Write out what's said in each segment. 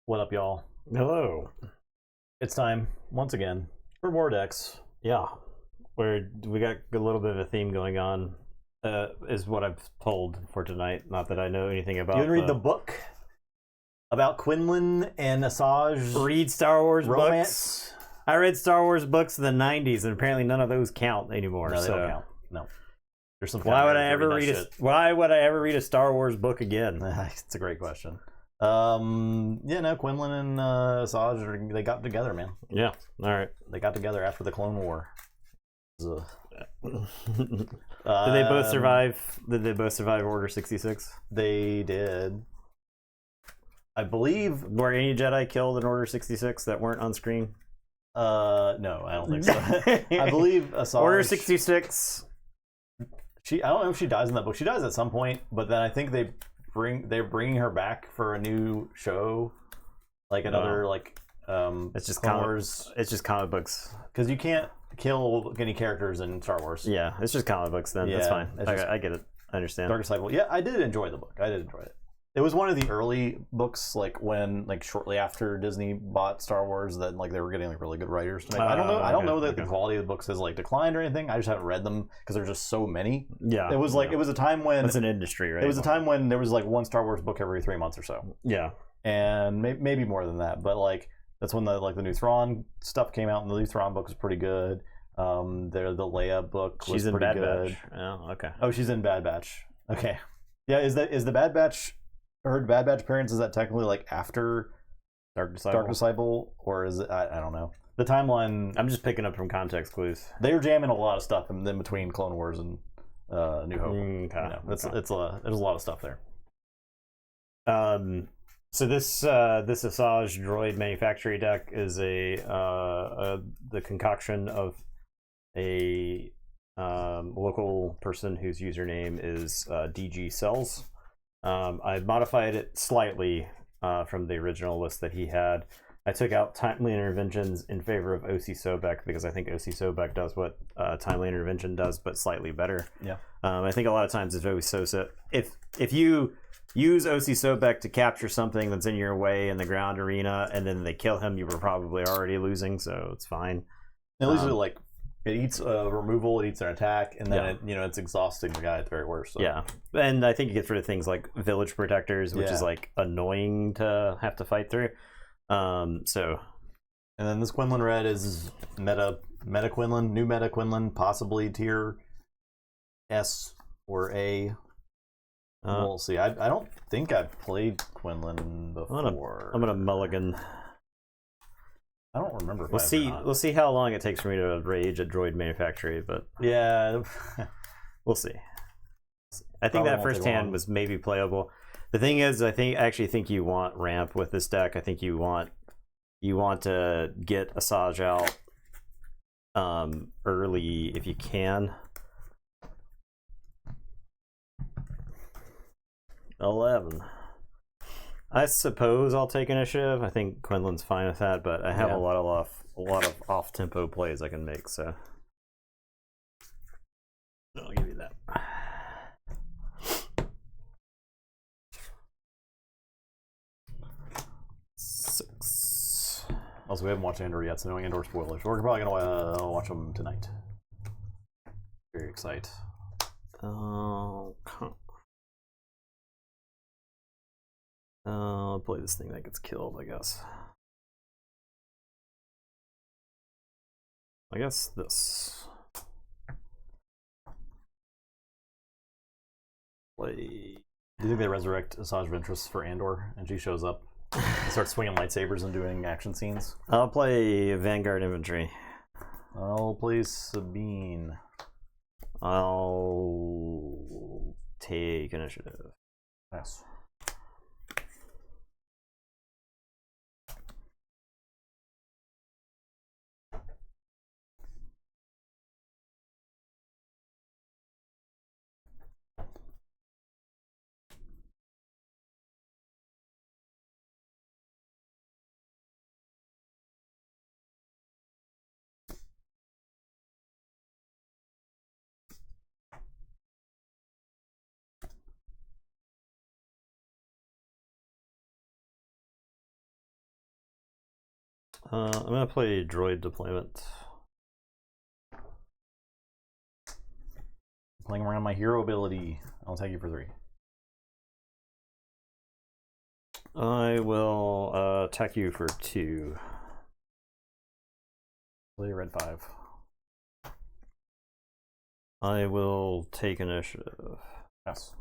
What up, y'all? Hello. It's time once again for Vortex. Yeah, we got a little bit of a theme going on, is what I've told for tonight. Not that I know anything about. You read the book about Quinlan and Asajj read Star Wars romance? books. I read Star Wars books in the '90s, and apparently none of those count anymore. No, they so don't count. No. There's some. Why would I ever read a Why would I ever read a Star Wars book again? It's a great question. No, Quinlan and Asajj, they got together, man. Yeah. All right. They got together after the Clone War. Did they both survive? Did they both survive Order 66? They did. I believe. Were any Jedi killed in Order 66 that weren't on screen? No, I don't think so. I believe Asajj. Order 66. I don't know if she dies in that book. She dies at some point, but then I think they're bringing her back for a new show, like another It's just Clone Wars. It's just comic books Because you can't kill any characters in Star Wars. Yeah, it's just comic books then. That's fine. I get it. I understand. Dark Disciple. Yeah, I did enjoy the book. I did enjoy it. It was one of the early books, shortly after Disney bought Star Wars, that they were getting really good writers to make. I don't know that the quality of the books has declined or anything. I just haven't read them because there's just so many. Yeah, it was it was a time when it's an industry, right? It was a time when there was one Star Wars book every 3 months or so. Yeah, and maybe more than that, but that's when the new Thrawn stuff came out, and the new Thrawn book was pretty good. The Leia book was pretty good. Oh, okay. Oh, she's in Bad Batch. Okay, yeah. Is the Bad Batch? Her Bad Batch appearance, is that technically after Dark Disciple, or is it? I don't know. The timeline. I'm just picking up from context clues. They're jamming a lot of stuff in between Clone Wars and New Hope. Okay. There's a lot of stuff there. So this Asajj droid manufacturing deck is the concoction of a local person whose username is DG Cells. I modified it slightly from the original list that he had. I took out Timely Interventions in favor of OC Sobek because I think OC Sobek does what Timely Intervention does, but slightly better. Yeah. I think a lot of times if if you use OC Sobek to capture something that's in your way in the ground arena, and then they kill him, you were probably already losing, so it's fine. At least it eats a removal, it eats an attack, and then it's exhausting the guy at the very worst. So. Yeah, and I think it gets rid of things like village protectors, which is annoying to have to fight through. And then this Quinlan Red is meta Quinlan, new meta Quinlan, possibly tier S or A. We'll see. I don't think I've played Quinlan before. I'm gonna mulligan. I don't remember. We'll see how long it takes for me to rage at droid manufacturing, but yeah, we'll see. I think that first hand was maybe playable. The thing is, I actually think you want ramp with this deck. I think you want to get Asajj out early if you can. 11. I suppose I'll take initiative. I think Quinlan's fine with that, but I have a lot of off tempo plays I can make, so I'll give you that. Six. Also, we haven't watched Andor yet, so no Andor spoilers. We're probably gonna watch them tonight. Very excited. I'll play this thing that gets killed, I guess. I guess this. Play. Do you think they resurrect Asajj Ventress for Andor, and she shows up and starts swinging lightsabers and doing action scenes? I'll play Vanguard Infantry. I'll play Sabine. I'll take initiative. Yes. I'm gonna play droid deployment. Playing around my hero ability. I'll take you for 3. I will attack you for 2. Play red 5. I will take initiative. Yes.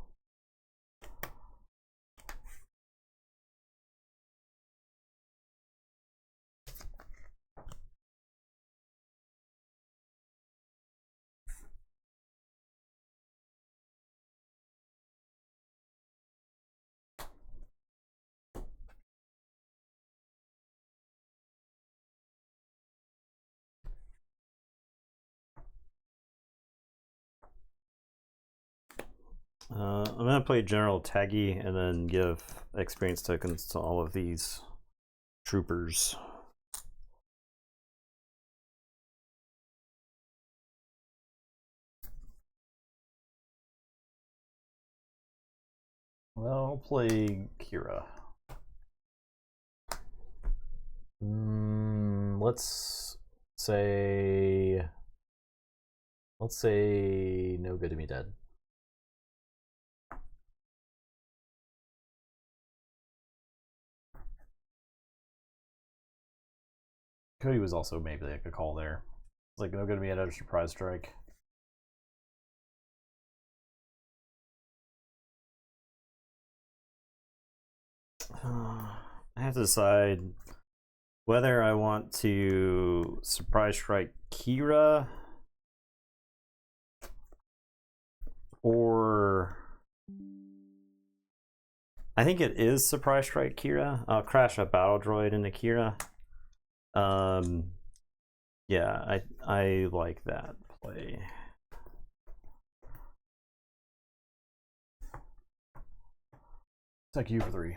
I'm gonna play General Taggy and then give experience tokens to all of these troopers. Well, I'll play Kira. Let's say no good to me dead. Cody was also maybe like a call there. It's like no good to me at a surprise strike. I have to decide whether I want to surprise strike Kira or I think it is surprise strike Kira. I'll crash a battle droid into Kira. Yeah, I like that play. Take you for 3.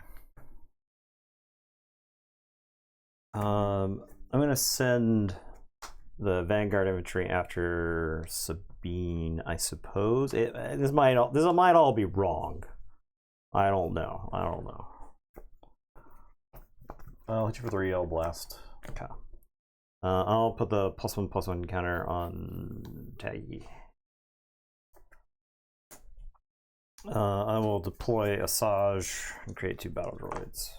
I'm gonna send the Vanguard infantry after Sabine, I suppose. This might all be wrong. I don't know. I'll hit you for 3. I'll blast. Okay. I'll put the +1/+1 counter on Taggy. I will deploy Asajj and create 2 battle droids.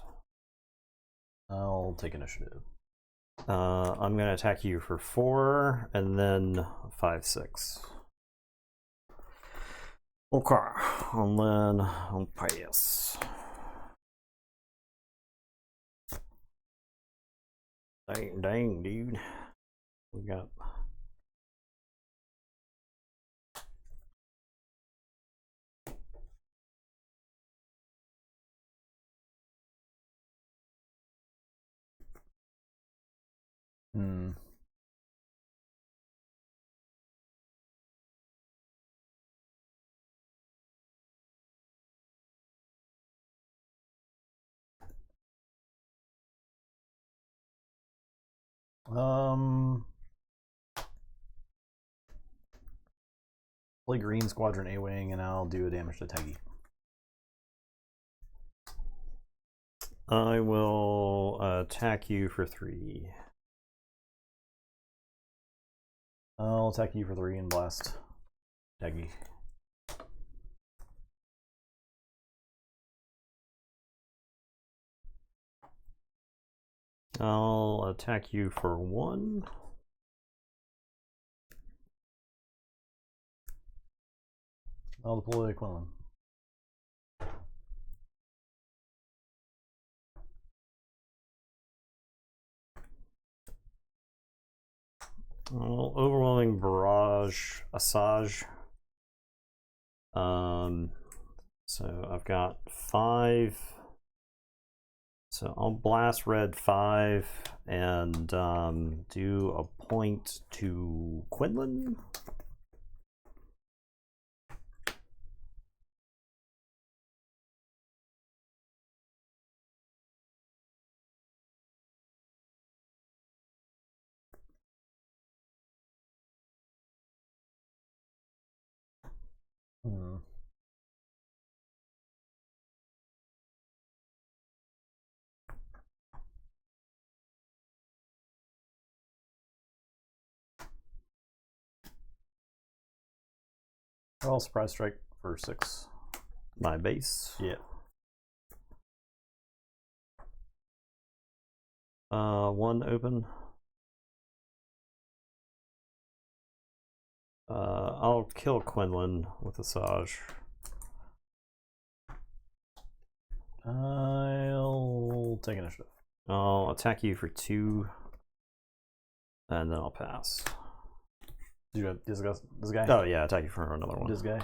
I'll take initiative. I'm gonna attack you for 4 and then 5, 6. Okay, and then I'll pass. Dang, dude. We got. Play green squadron A-wing and I'll do a damage to Taggy. I will attack you for 3. I'll attack you for 3 and blast Taggy. I'll attack you for 1. I'll deploy Quinlan. Overwhelming barrage, Asajj. So I've got 5. So I'll blast red 5 and do a point to Quinlan. Well, surprise strike for 6. My base. Yeah. One open. I'll kill Quinlan with Asajj. I'll take initiative. I'll attack you for 2, and then I'll pass. You got this guy? Oh yeah, attack you for another one. This guy?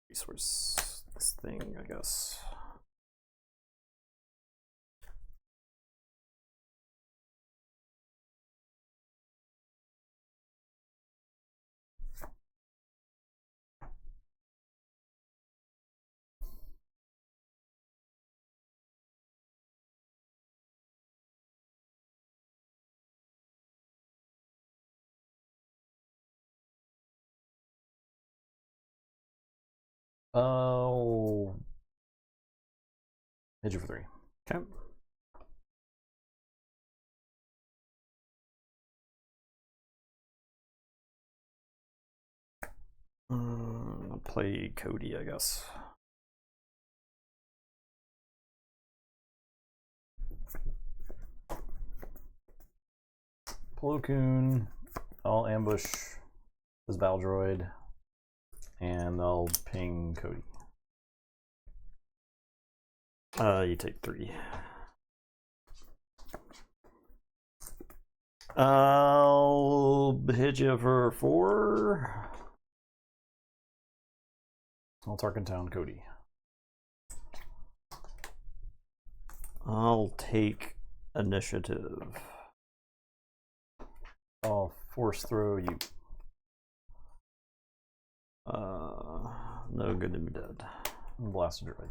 Resource this thing, I guess. Oh. Hit you for 3. Okay. I'll play Cody, I guess. Plo Koon. I'll ambush this Battle Droid. And I'll ping Cody. You take 3. I'll hit you for 4. I'll Tarkin Town Cody. I'll take initiative. I'll force throw you. No good to be dead. Blast a droid.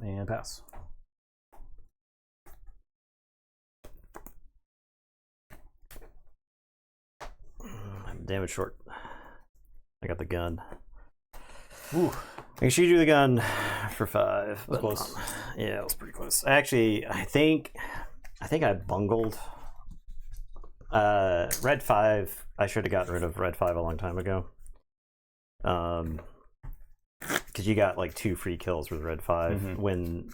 And pass. I'm damage short. I got the gun. Ooh. I can shoot you the gun for 5. That's close. Yeah, it was pretty close. Actually, I think I bungled. Red 5. I should have gotten rid of Red 5 a long time ago. Because you got like 2 free kills with Red 5 when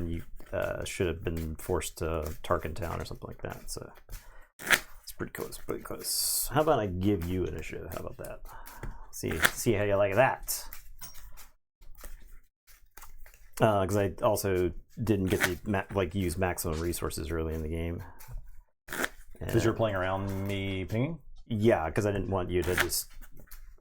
you should have been forced to Tarkin Town or something like that. So it's pretty close, pretty close. How about I give you initiative? How about that? See how you like that. Because I also didn't get to use maximum resources early in the game. Because you're playing around me pinging? Yeah, because I didn't want you to just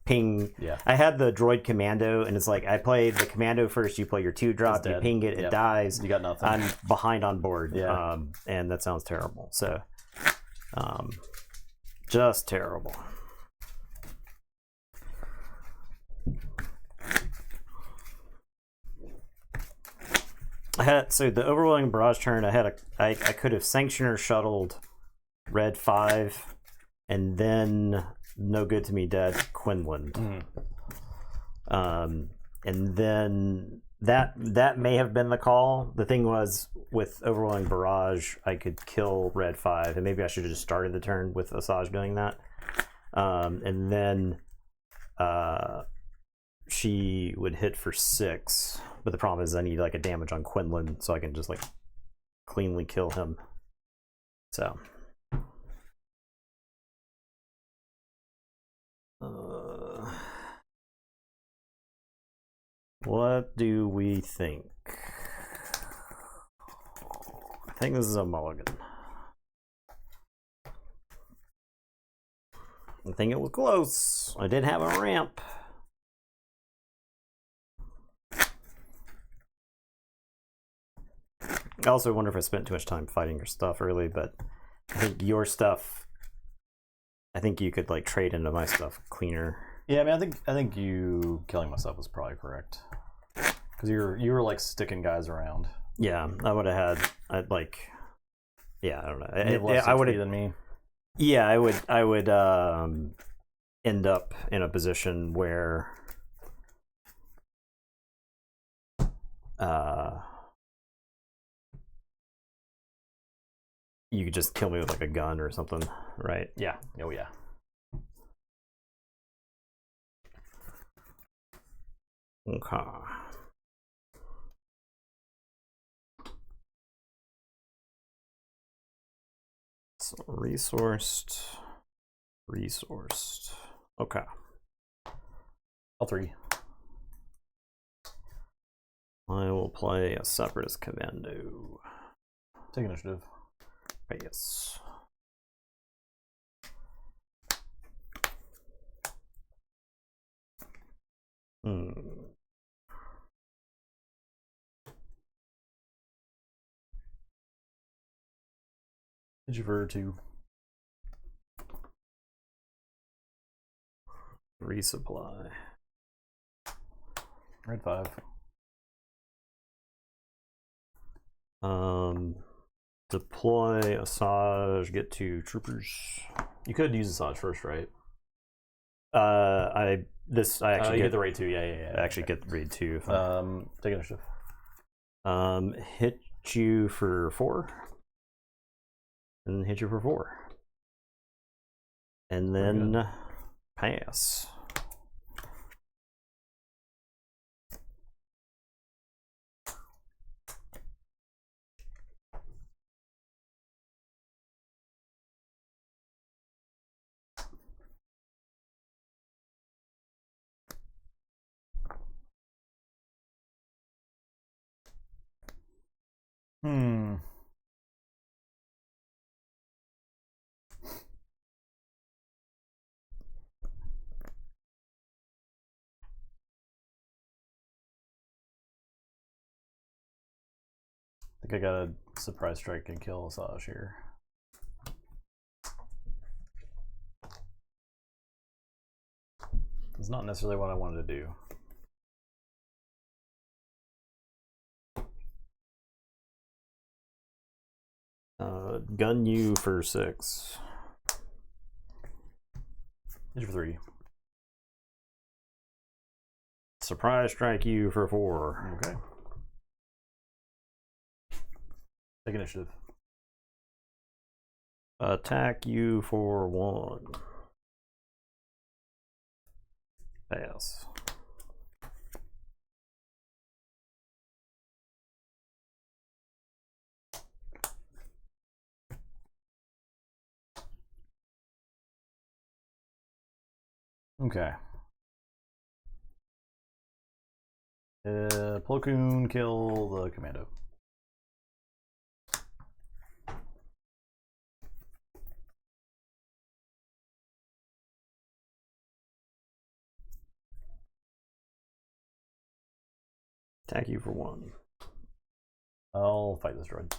ping. Yeah. I had the droid commando, and it's like I play the commando first, you play your 2-drop, you ping it, it dies. You got nothing. I'm behind on board. Yeah. And that sounds terrible. So, just terrible. So the overwhelming barrage turn, I could have sanctioner shuttled Red 5 and then no good to me dead Quinlan. And then that may have been the call. The thing was, with overwhelming barrage, I could kill Red 5, and maybe I should have just started the turn with Asajj doing that. And then she would hit for 6, but the problem is I need like a damage on Quinlan so I can just like cleanly kill him. So what do we think? I think this is a mulligan. I think it was close. I did have a ramp. I also wonder if I spent too much time fighting your stuff early, but I think your stuff, I think you could like trade into my stuff cleaner. Yeah, I mean, I think you killing my stuff was probably correct, because you were like sticking guys around. Yeah, I would have had. I'd like. Yeah, I don't know. You have less I would XP than me. Yeah, I would end up in a position where you could just kill me with like a gun or something, right? Yeah. Oh yeah. Okay. So resourced. Okay. L3. I will play a Separatist Commando. Take initiative. Yes. Did you for 2? Resupply. Red 5. Deploy Asajj, get 2 troopers. You could use Asajj first, right? I actually get the raid 2. Yeah. I actually get raid 2. Take initiative. Hit you for 4. And hit you for 4. And then pass. I think I got a surprise strike and kill Asajj here. It's not necessarily what I wanted to do. Gun you for 6. Hit you for 3. Surprise strike you for 4. Okay. Take initiative. Attack you for 1. Pass. Okay. Plo Koon, kill the commando. Attack you for 1. I'll fight this droid.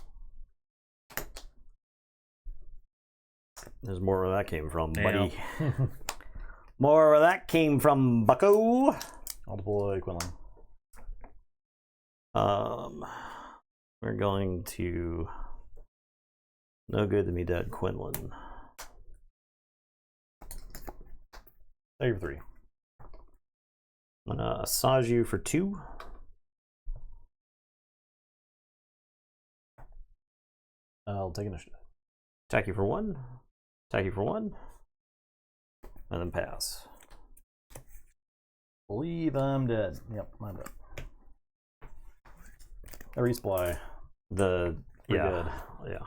There's more where that came from, Yeah. buddy. More where that came from, bucko. I'll deploy Quinlan. We're going to no good to me dead Quinlan. Take for 3. I'm gonna Asajj you for 2. I'll take initiative. Attack you for 1. Attack you for 1. And then pass. Believe I'm dead. Yep, I'm dead. A resupply. The Pretty yeah, good. yeah.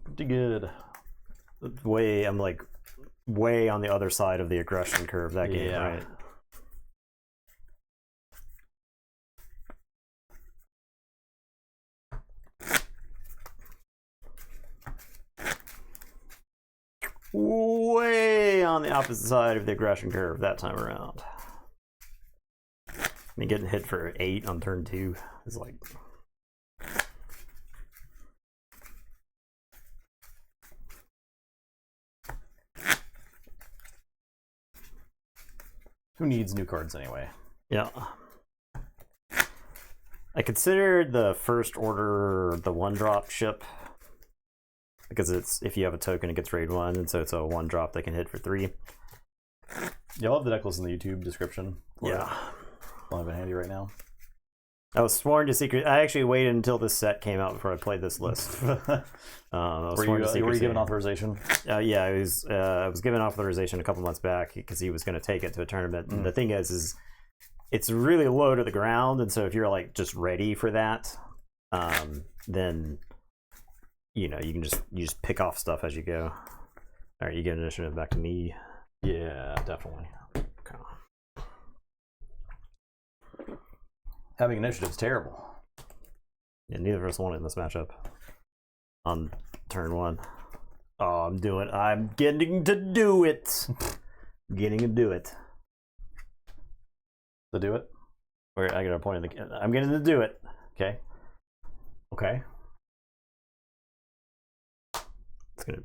Pretty good. I'm like way on the other side of the aggression curve that game, Yeah. right? Way on the opposite side of the aggression curve that time around. I mean, getting hit for 8 on turn 2 is like... Who needs new cards anyway? Yeah. I considered the First Order the 1-drop ship. Because it's if you have a token, it gets raid 1, and so it's a 1-drop that can hit for 3. Yeah, I'll have the deck list in the YouTube description. Yeah. I'll have it handy right now. I was sworn to secret. I actually waited until this set came out before I played this list. I was Were sworn to you secrecy. given authorization? Yeah, I was given authorization a couple months back because he was going to take it to a tournament. And the thing is it's really low to the ground, and so if you're like just ready for that, then you know you just pick off stuff as you go. All right, you get initiative back to me. Yeah, definitely. Okay. Having initiative is terrible. Yeah, neither of us won it in this matchup. On turn 1. Oh, I'm getting to do it. Getting to do it. To do it? Where I got a point in the. I'm getting to do it. Okay. Okay.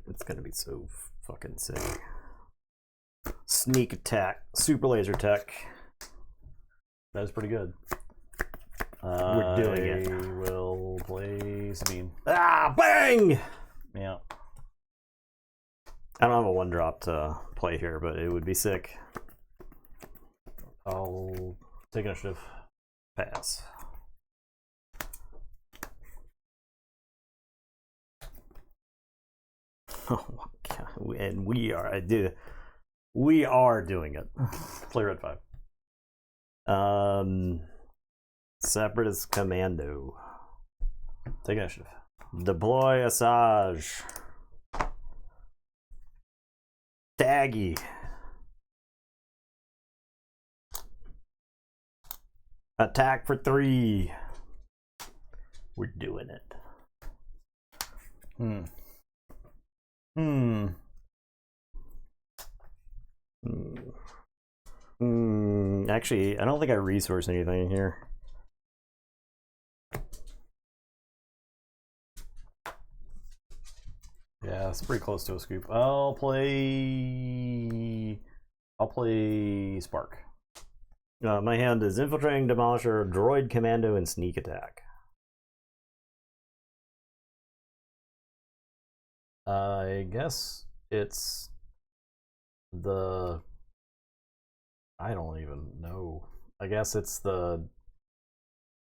It's gonna be so fucking sick. Sneak attack, super laser tech. That is pretty good. We're doing it. I will play Sabine. Ah, bang! Yeah. I don't have a 1-drop to play here, but it would be sick. I'll take initiative. Pass. Oh my god! And we are doing it. Play red 5. Separatist Commando. Take initiative. Deploy Asajj. Taggy. Attack for 3. We're doing it. Actually, I don't think I resource anything here. Yeah, it's pretty close to a scoop. I'll play Spark. My hand is Infiltrating, Demolisher, Droid Commando, and Sneak Attack. I guess it's the... I don't even know. I guess it's the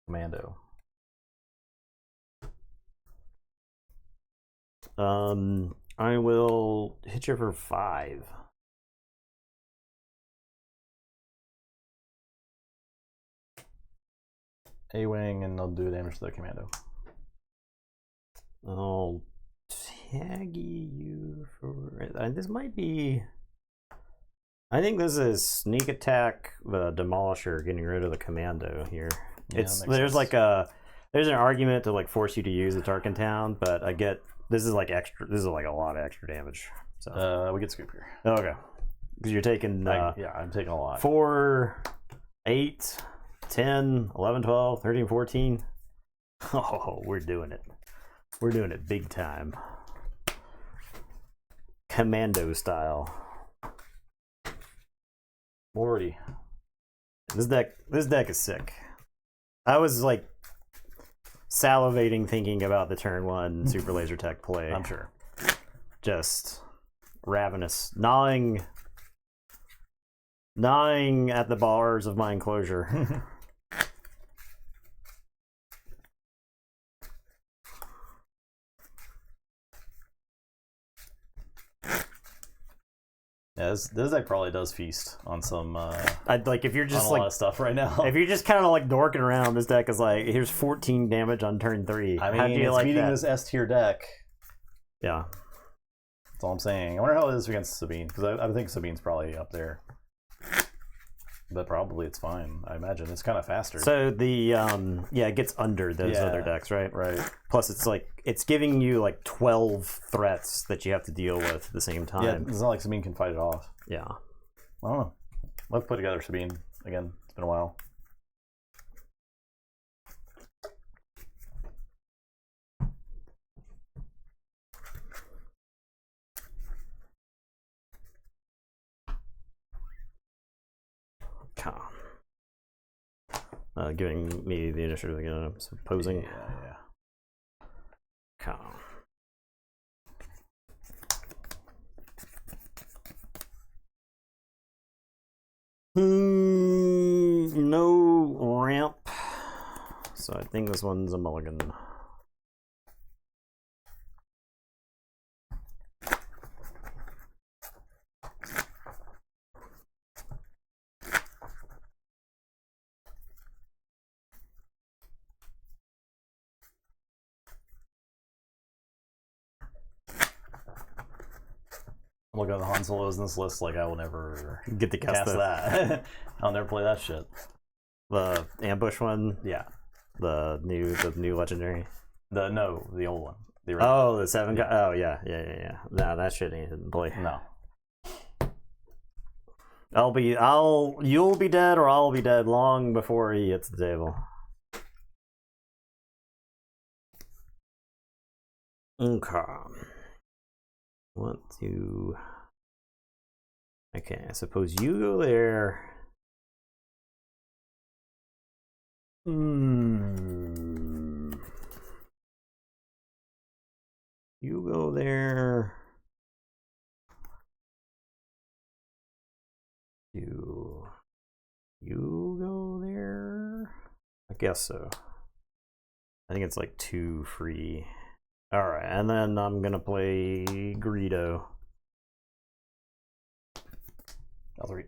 Commando. I will hit you for 5. A-Wing, and they'll do damage to the Commando. I'll tag you for... this might be... I think this is Sneak Attack, the Demolisher, getting rid of the Commando here. Yeah, there's an argument to like force you to use the Tarkin Town, but I get this is like a lot of extra damage. So we get scoop here. okay, because you're taking I'm taking a lot. 4, 8, 10, 11, 12, 13, 14. Oh, we're doing it. We're doing it big time. Commando style. Lordy. This deck is sick. I was like salivating thinking about the turn 1 super laser tech play. I'm sure. Just ravenous, gnawing at the bars of my enclosure. Yeah, this deck probably does feast on some I'd like if you're just on a like lot of stuff right now. if you're just kind of like dorking around, this deck is like here's 14 damage on turn 3. I mean, how do you it's like beating that? this S tier deck. Yeah. That's all I'm saying. I wonder how it is against Sabine, because I think Sabine's probably up there. But probably it's fine. I imagine it's kind of faster. So the it gets under those other decks, right? Right. Plus, it's giving you like 12 threats that you have to deal with at the same time. Yeah, it's not like Sabine can fight it off. Yeah. I don't know. Let's put together Sabine again. It's been a while. Giving me the initiative again. I'm supposing. Yeah. Calm. No ramp. so I think this one's a mulligan. I'm looking at the Han Solos in this list, like I will never Get to cast that. I'll never play that shit. The ambush one, Yeah. the new legendary. The old one. The original. Oh, the 7 guy. Oh yeah. Nah, that shit ain't in play. No. You'll be dead or I'll be dead long before he hits the table. Okay. Okay, I suppose you go there. You go there. You go there. I guess so. I think it's like 2 free. All right, and then I'm gonna play Greedo. I'll 3.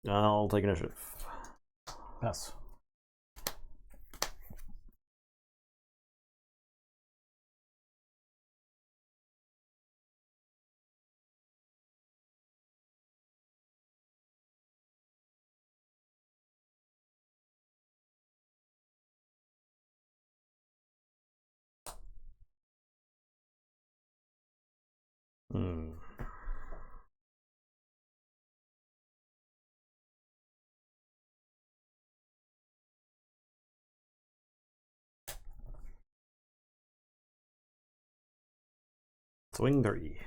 I'll take initiative. Pass. Swing 3.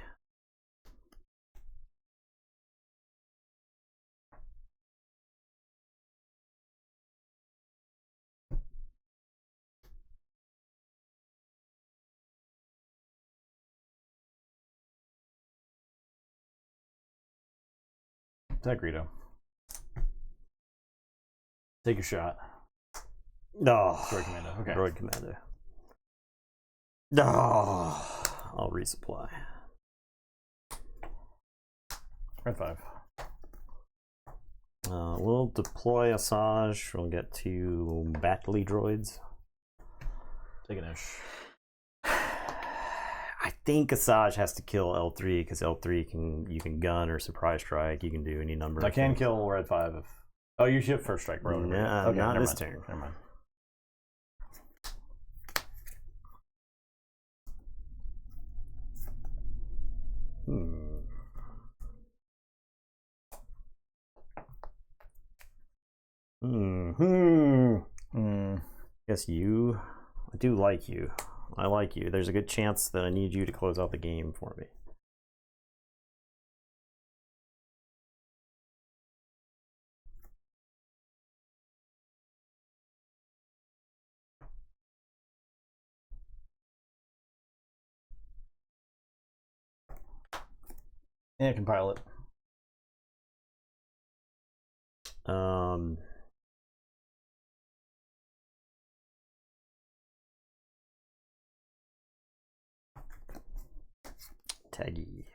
Attack Greedo. Take your shot. No. Droid Commando. Okay. Droid Commando. No. I'll resupply. Red 5. We'll deploy Asajj. We'll get 2 Batley droids. Take an ish. I think Asajj has to kill L3 because L3 you can gun or surprise strike. You can do any number. I can kill Red 5 if. Oh, you should have first strike, bro. Nah, okay, not never this mind. turn. Never mind. Guess you. I do like you. I like you. There's a good chance that I need you to close out the game for me. Yeah, I can pilot. Taggy.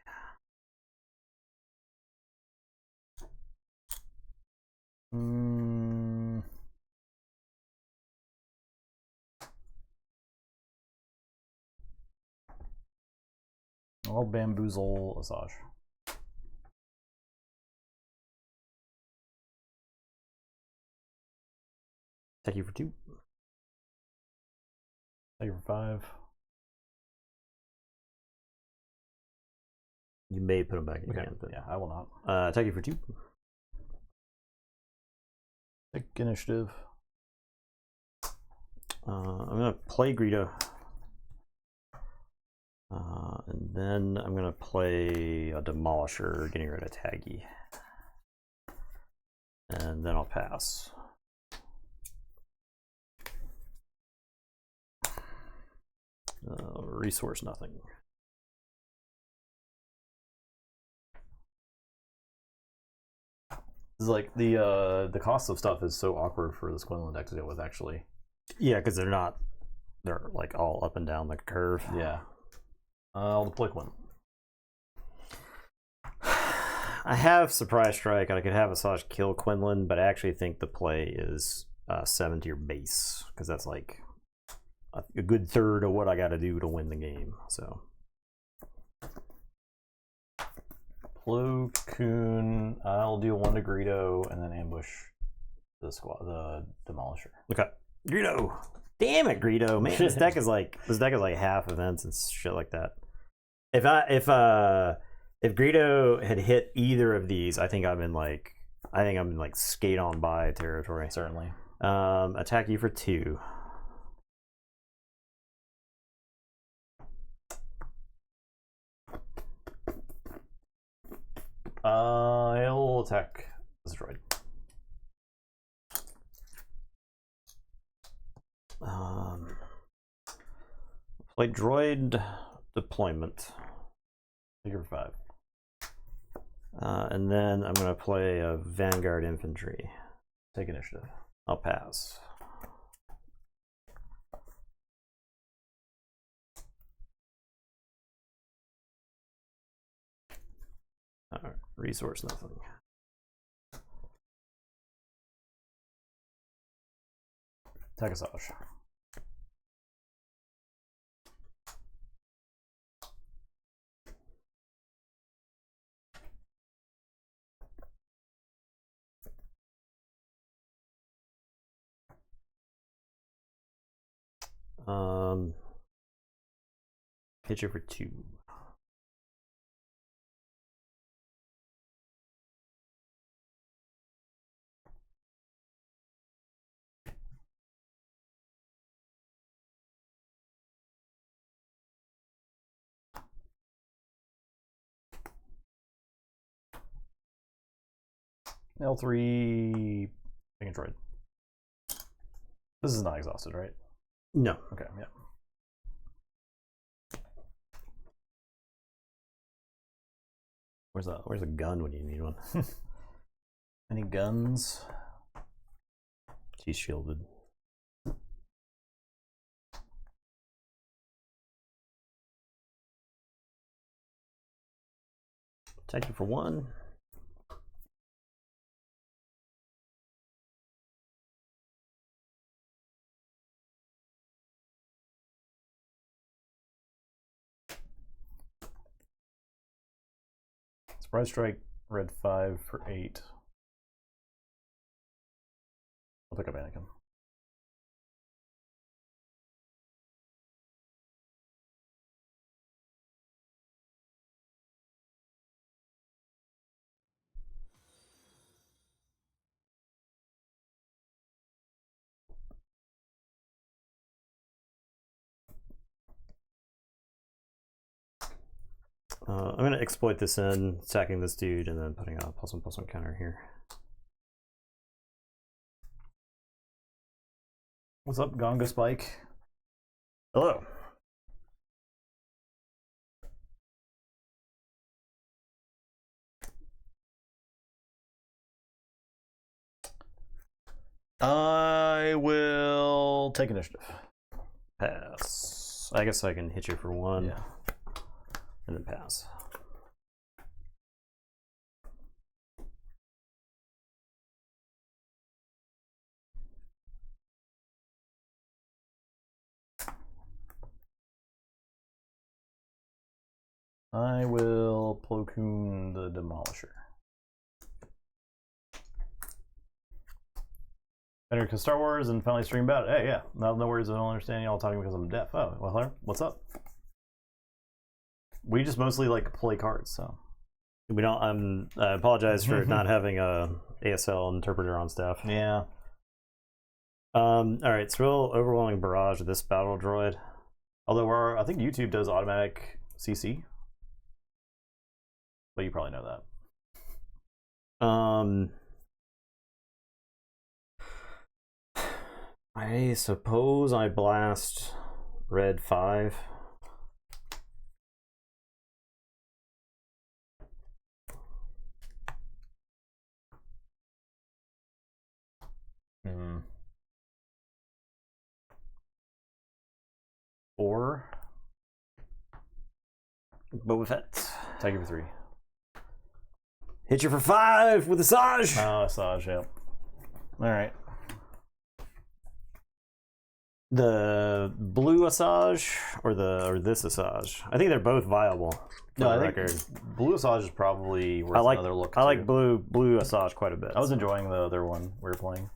I'll bamboozle Asajj. Take you for 2. Take for 5. You may put them back in hand, but yeah, I will not. take you for 2. Take initiative. I'm gonna play Greedo. And then I'm gonna play a Demolisher, getting rid of Taggy. And then I'll pass. Resource nothing. This is like the cost of stuff is so awkward for this Quinlan deck to deal with, actually. Yeah, because they're like all up and down the curve. Yeah. I'll deploy one. I have Surprise Strike, and I could have Asajj kill Quinlan, but I actually think the play is 7 to your base, because that's like a good third of what I got to do to win the game. So, Plo Koon, I'll do 1 to Greedo, and then ambush the Demolisher. okay, Greedo. Damn it, Greedo, man! This deck is like half events and shit like that. If Greedo had hit either of these, I think I'm in like skate on by territory. Certainly. Attack you for 2. I'll attack this droid. Like droid deployment. Take her for 5. And then I'm going to play a Vanguard Infantry. Take initiative. I'll pass. Alright, resource nothing. Attack Asajj. Hit you for 2. L3 take a droid. This is not exhausted, right? No. Okay, yeah. Where's a gun when you need one? Any guns? She's shielded. Attack you for 1. Surprise Strike, red 5 for 8. I'll pick up Anakin. I'm going to exploit this in, attacking this dude, and then putting a +1/+1 counter here. What's up, Gonga Spike? Hello. I will take initiative. Pass. I guess I can hit you for 1. Yeah. And then pass. I will Plo Koon the Demolisher. Better because Star Wars and finally stream about it. Hey, yeah. No worries. I don't understand y'all talking because I'm deaf. Oh, well, what's up? We just mostly like play cards, so. We don't. I apologize for not having a ASL interpreter on staff. Yeah. All right, so real overwhelming barrage of this battle droid. Although I think YouTube does automatic CC, but you probably know that. I suppose I blast red 5. Boba Fett. Take it for 3. Hit you for 5 with Asajj. Oh, Asajj, yeah. Alright. The blue Asajj or this Asajj? I think they're both viable. No, I record. think blue Asajj is probably worth another look. I like blue Asajj quite a bit. I was enjoying the other one we were playing.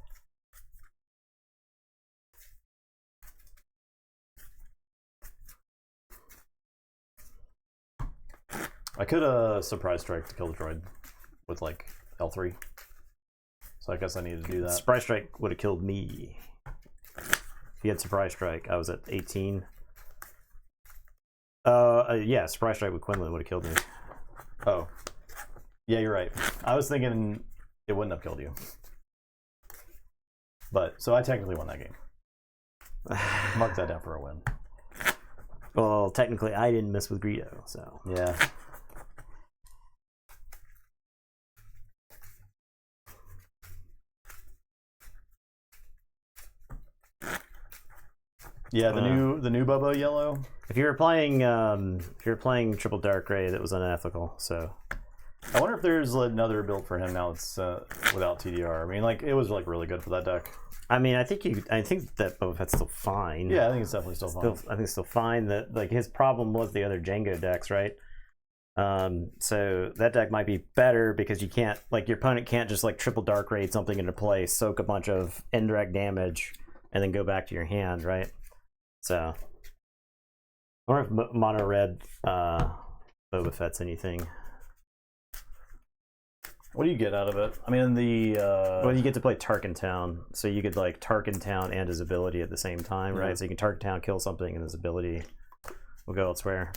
I could surprise strike to kill the droid with like L3. So I guess I needed to do that. Surprise strike would have killed me. If he had surprise strike, I was at 18. Yeah, surprise strike with Quinlan would have killed me. Oh. Yeah, you're right. I was thinking it wouldn't have killed you. But, so I technically won that game. Mark that down for a win. Well, technically I didn't miss with Greedo, so. Yeah. Yeah, the new Bobo Yellow. If you were playing Triple Dark Ray, that was unethical. So I wonder if there's another build for him now. It's without TDR. I mean, like it was like really good for that deck. I mean, I think that Boba Fett's still fine. Yeah, I think it's definitely still fine. I think it's still fine. That like his problem was the other Django decks, right? So that deck might be better because you can't like your opponent can't just like triple Dark Raid something into play, soak a bunch of indirect damage, and then go back to your hand, right? So I wonder if mono red Boba Fett's anything. What do you get out of it? I mean, well, you get to play Tarkin Town, so you could like Tarkin Town and his ability at the same time, right? So you can Tarkin Town, kill something, and his ability will go elsewhere.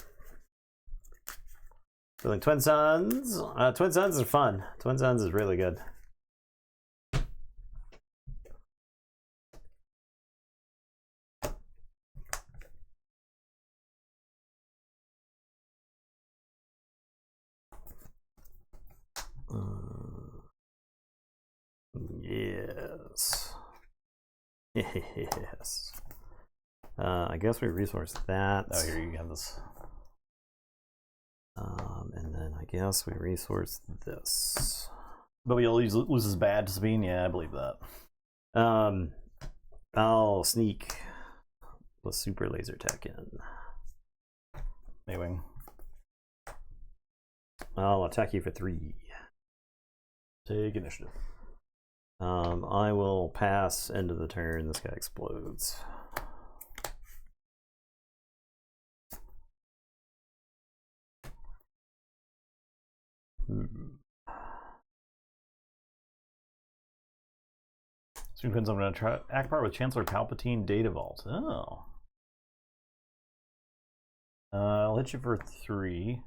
Building Twin Suns. Twin Suns are fun. Twin Suns is really good. Yes. Yes. I guess we resource that. Oh, here you have this. And then I guess we resource this. But we always lose his bad to Sabine. Yeah, I believe that. I'll sneak with super laser tech in. Maywing. I'll attack you for 3. Take initiative. I will pass end of the turn. This guy explodes. Soon depends. I'm going to try act part with Chancellor Palpatine Data Vault. Oh. I'll hit you for 3.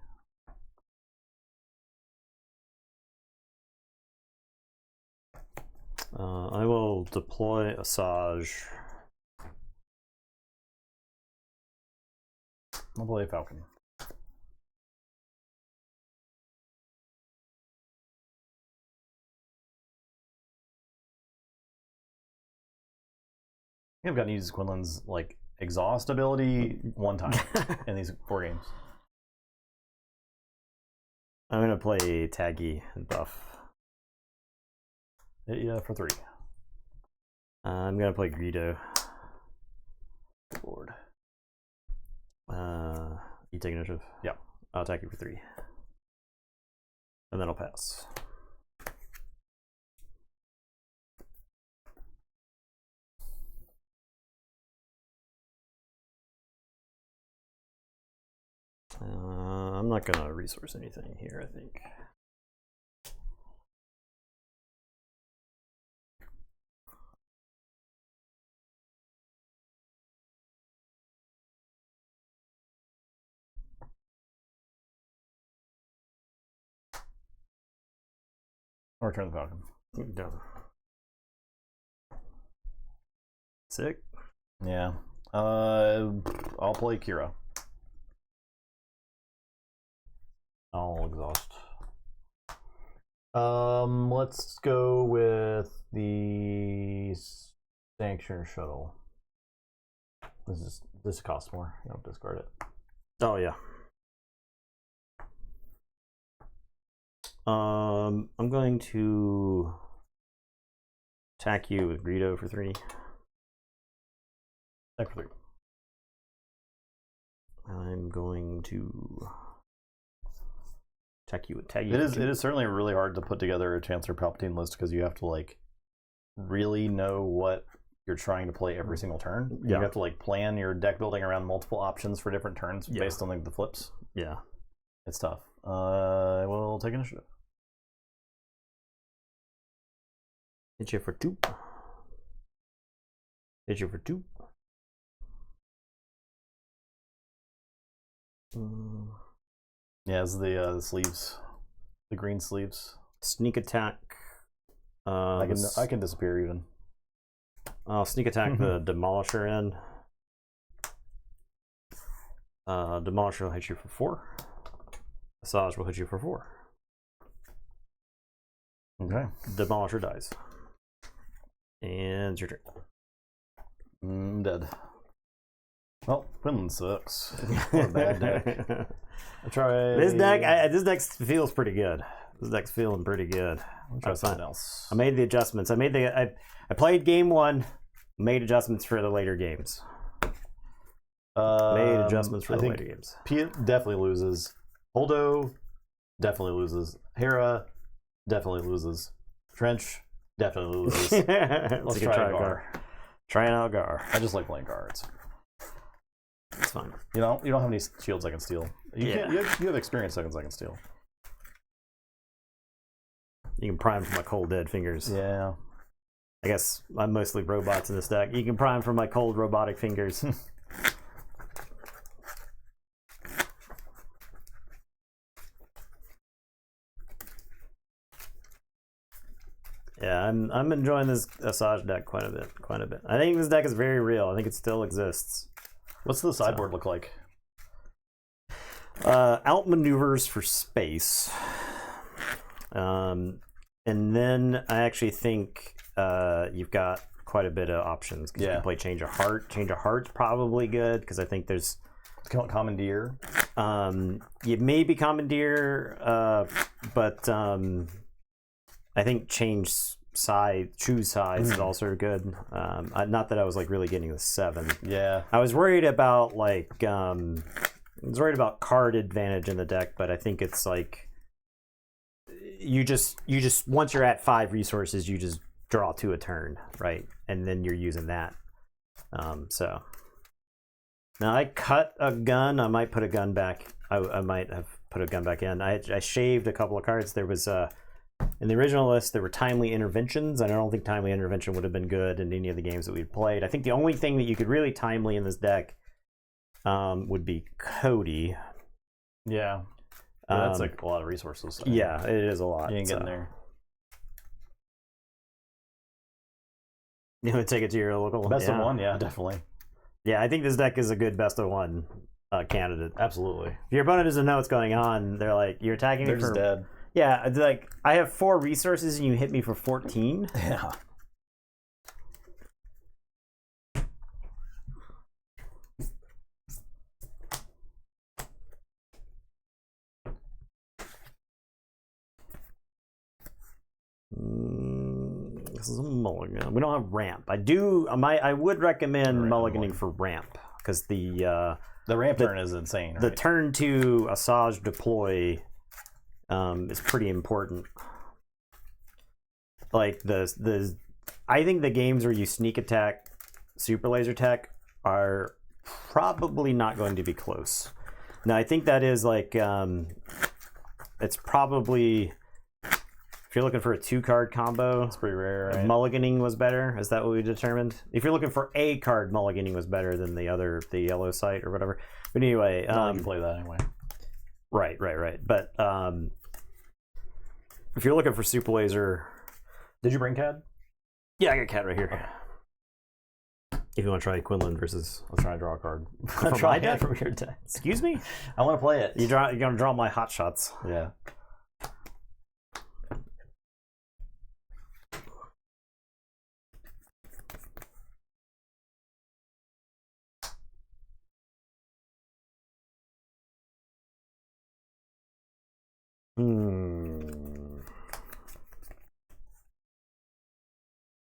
I will deploy Asajj. I'll play Falcon. I've gotten to use Quinlan's like exhaust ability one time in these 4 games. I'm gonna play Taggy and buff. Yeah, for 3. I'm gonna play Greedo. Good lord. You take initiative? Yeah. I'll attack you for 3. And then I'll pass. I'm not gonna resource anything here, I think. Or return the Falcon. Done. Sick. Yeah. I'll play Kira. I'll exhaust. Let's go with the Sanctuary Shuttle. This costs more. You don't discard it. Oh yeah. I'm going to attack you with Greedo for 3. Attack for 3. I'm going to attack you with tag. It is certainly really hard to put together a Chancellor Palpatine list because you have to like really know what you're trying to play every single turn. Yeah. You have to like plan your deck building around multiple options for different turns Yeah. based on like the flips. Yeah. It's tough. We'll take initiative. Hit you for 2. Hit you for 2. Yeah, it's the sleeves, the green sleeves. Sneak attack. I can disappear even. I'll sneak attack the Demolisher in. Demolisher will hit you for 4. Asajj will hit you for 4. Okay. Demolisher dies. And it's your turn. I'm dead. Well, Quinlan sucks. What a bad deck. I try This deck feels pretty good. This deck's feeling pretty good. I'll try something else. I made the adjustments. I played game 1, made adjustments for the later games. Made adjustments for the later games. Piet definitely loses. Holdo definitely loses. Hera definitely loses. Trench definitely loses. Let's try Gar. Trying out Gar. I just like playing guards. It's fine. You don't have any shields I can steal. You have experience tokens I can steal. You can prime for my cold dead fingers. Yeah. I guess I'm mostly robots in this deck. You can prime for my cold robotic fingers. Yeah, I'm enjoying this Asajj deck quite a bit. I think this deck is very real. I think it still exists. What's the sideboard look like? Outmaneuvers for space. And then I actually think you've got quite a bit of options because you can play Change of Heart. Change of Heart's probably good because I think there's Commandeer. You maybe Commandeer, but I think choose sides is also good. Not that I was like really getting the 7. Yeah, I was worried about like card advantage in the deck, but I think it's like you just once you're at 5 resources, you just draw 2 a turn, right? And then you're using that. So now I cut a gun. I might put a gun back. I might have put a gun back in. I shaved a couple of cards. There was in the original list, there were timely interventions, and I don't think timely intervention would have been good in any of the games that we've played. I think the only thing that you could really timely in this deck would be Cody. Yeah. That's like a lot of resources. Yeah, it is a lot. You ain't getting there. You would take it to your local best of 1, yeah, definitely. Yeah, I think this deck is a good best of 1 candidate. Absolutely. If your opponent doesn't know what's going on, they're like, you're attacking me for... They're just dead. Yeah, it's like, I have 4 resources and you hit me for 14. Yeah. This is a mulligan. We don't have ramp. I would recommend mulliganing for ramp because the ramp turn is insane. Right? The turn 2 Asajj deploy is pretty important. Like I think the games where you sneak attack super laser tech are probably not going to be close. Now I think that is like it's probably, if you're looking for a 2-card combo, it's pretty rare, right? Mulliganing was better. Is that what we determined? If you're looking for a card, mulliganing was better than the yellow site or whatever. But anyway, you can play that anyway. Right. But if you're looking for super laser, did you bring Cad? Yeah, I got Cad right here. Okay. If you want to try Quinlan versus, let's try to draw a card. From my deck? From your deck. Excuse me? I want to play it. You're gonna draw my hot shots. Yeah.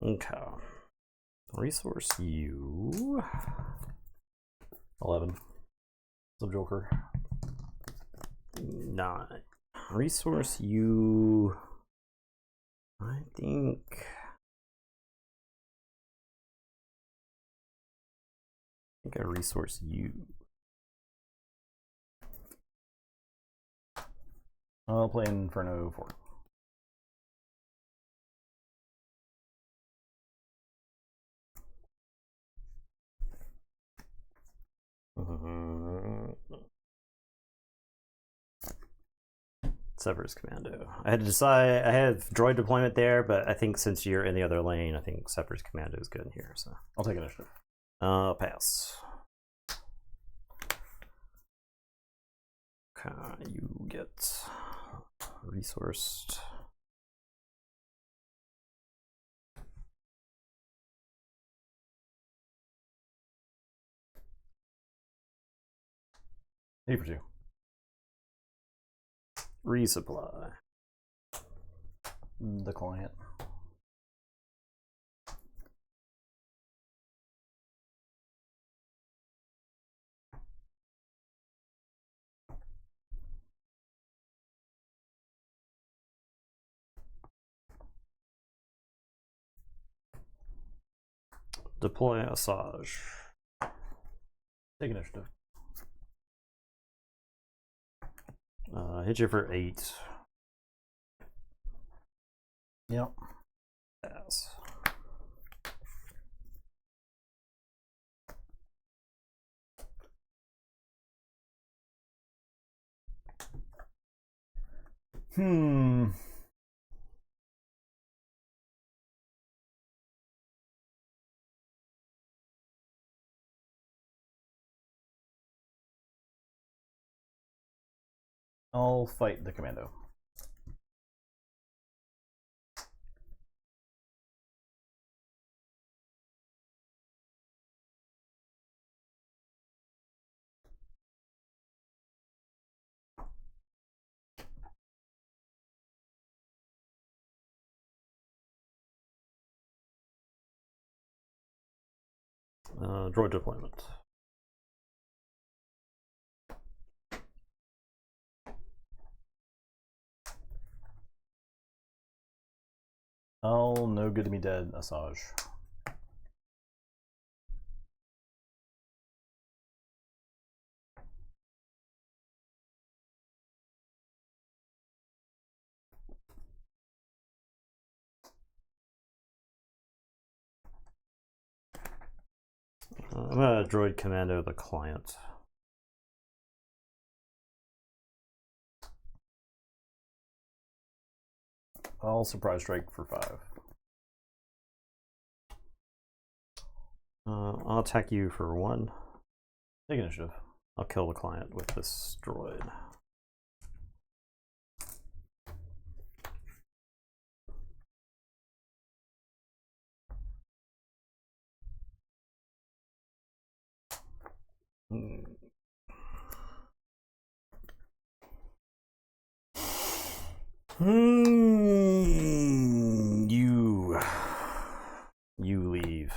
Okay. Resource you. 11. Sub Joker. 9. Resource you. I think I resource you. I'll play Inferno 4. Severus Commando. I had to decide. I have droid deployment there, but I think since you're in the other lane, I think Severus Commando is good in here. So I'll take initiative. Pass. Okay, you get resourced. Eight for 2. Resupply. Decline it. Deploy Asajj. Take initiative. Hit you for 8. Yep. Pass. I'll fight the commando. Droid deployment. Oh, no good to me dead, Asajj. I'm gonna droid commando the client. I'll surprise strike for 5. I'll attack you for 1. Take initiative. I'll kill the client with this droid. You leave.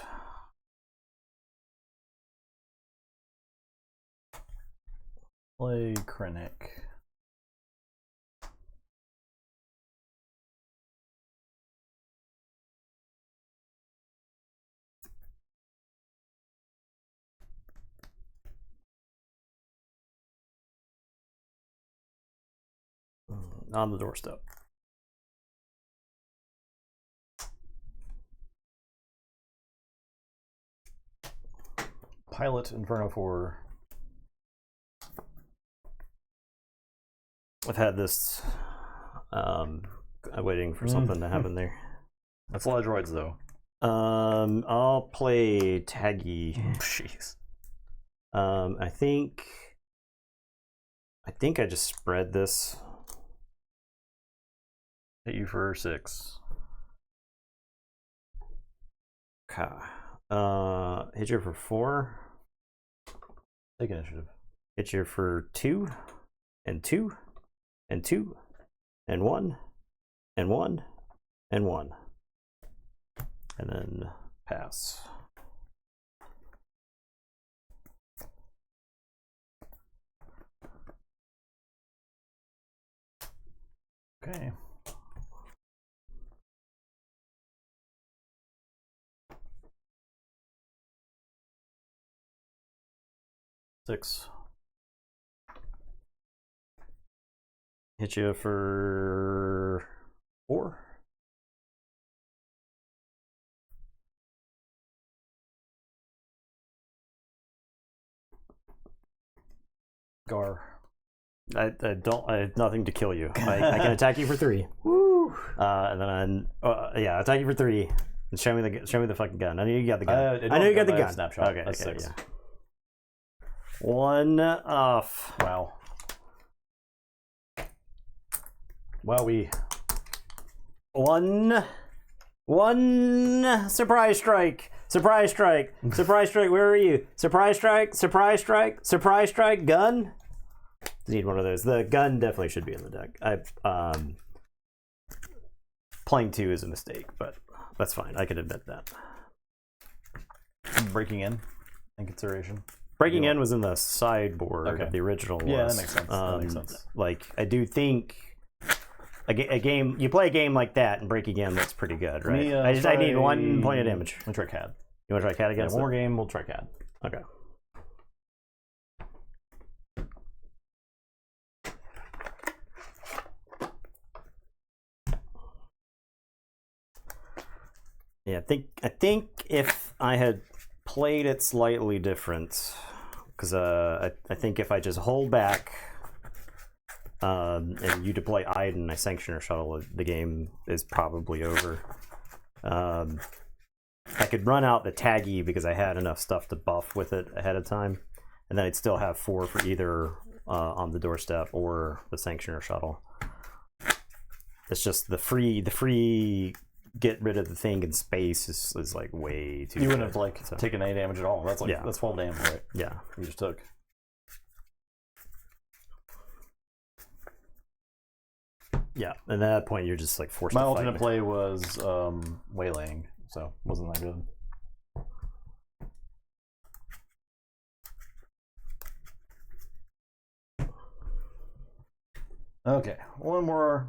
Play Krennic. On the doorstep. Pilot Inferno 4. I've had this. I'm waiting for something to happen there. That's a lot of droids, though. I'll play Taggy. Jeez. I think I just spread this. Hit you for 6. Okay. Hit you for 4. Take initiative. Hit you for 2, and 2, and 2, and 1, and 1, and 1. and then pass. Okay. Six. Hit you for 4. Gar. I have nothing to kill you. I can attack you for 3. Woo! And then yeah, attack you for 3. And show me the fucking gun. I know you got the gun. I know you got the I have gun. Snapshot. Okay, That's okay, 6. yeah. 1 off. Wow. Wowee. 1 surprise strike. Surprise strike. Surprise strike. Where are you? Surprise strike. Surprise strike. Surprise strike. Gun. Need one of those. The gun definitely should be in the deck. Playing 2 is a mistake, but that's fine. I can admit that. Breaking in consideration. Breaking in was in the sideboard of the original. Yeah, that makes sense. That makes sense. Like, I do think a game, you play a game like that and breaking in looks pretty good, right? I need 1 point of damage. We'll try CAD. You want to try CAD again? Yeah, one more game, we'll try CAD. Okay. Yeah, I think if I had played it slightly different, because I think if I just hold back and you deploy Iden, I sanction or shuttle, the game is probably over. I could run out the taggy because I had enough stuff to buff with it ahead of time, and then I'd still have 4 for either on the doorstep or the sanction or shuttle. It's just the free get rid of the thing in space is like way too. You wouldn't have like taken any damage at all. That's like that's 12 damage, right? Yeah, you just took. Yeah, and at that point you're just like forced. My to alternate fight. play was waylaying, so wasn't that good. Okay, one more.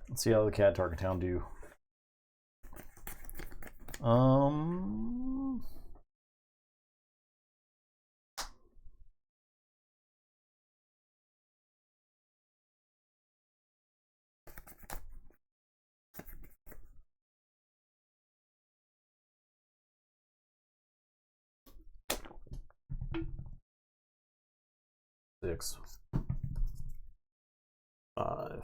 Let's see how the CAD target town do. Six. 5.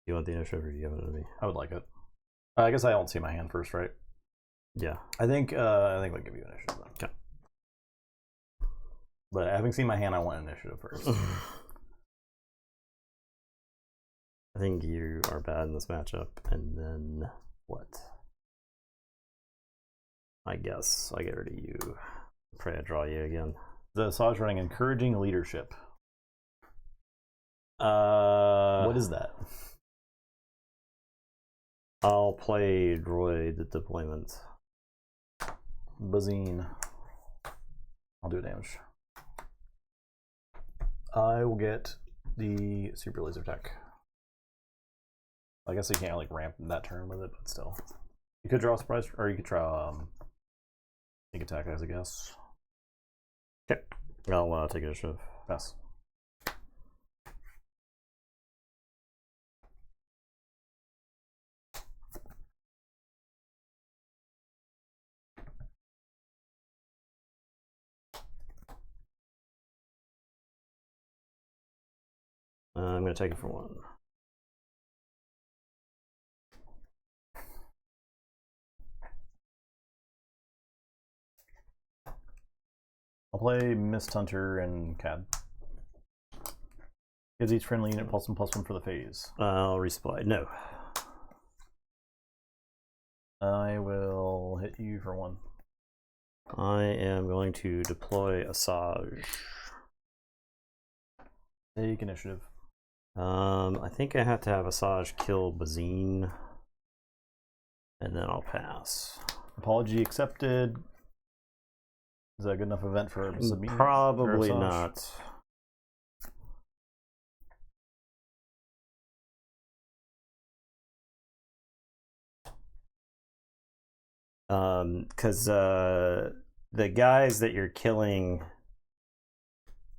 You want the initiative or do you have it to me? I would like it. I guess I don't see my hand first, right? Yeah. I think they'll give you initiative then. Okay. But having seen my hand, I want initiative first. I think you are bad in this matchup, and then what? I guess I get rid of you. Pray I draw you again. The Asajj running encouraging leadership. What is that? I'll play droid deployment. Bazine. I'll do damage. I will get the super laser tech. I guess you can't like ramp that turn with it, but still. You could draw a surprise, or you could try sneak attack, I guess. Okay. I'll take initiative. Pass. I'm going to take it for 1. I'll play Mist Hunter and CAD. Gives each friendly unit +1/+1 for the phase. I'll resupply. No. I will hit you for 1. I am going to deploy Asajj. Take initiative. I think I have to have Asajj kill Bazine, and then I'll pass. Apology accepted. Is that a good enough event for Sabine? Probably not. Because the guys that you're killing,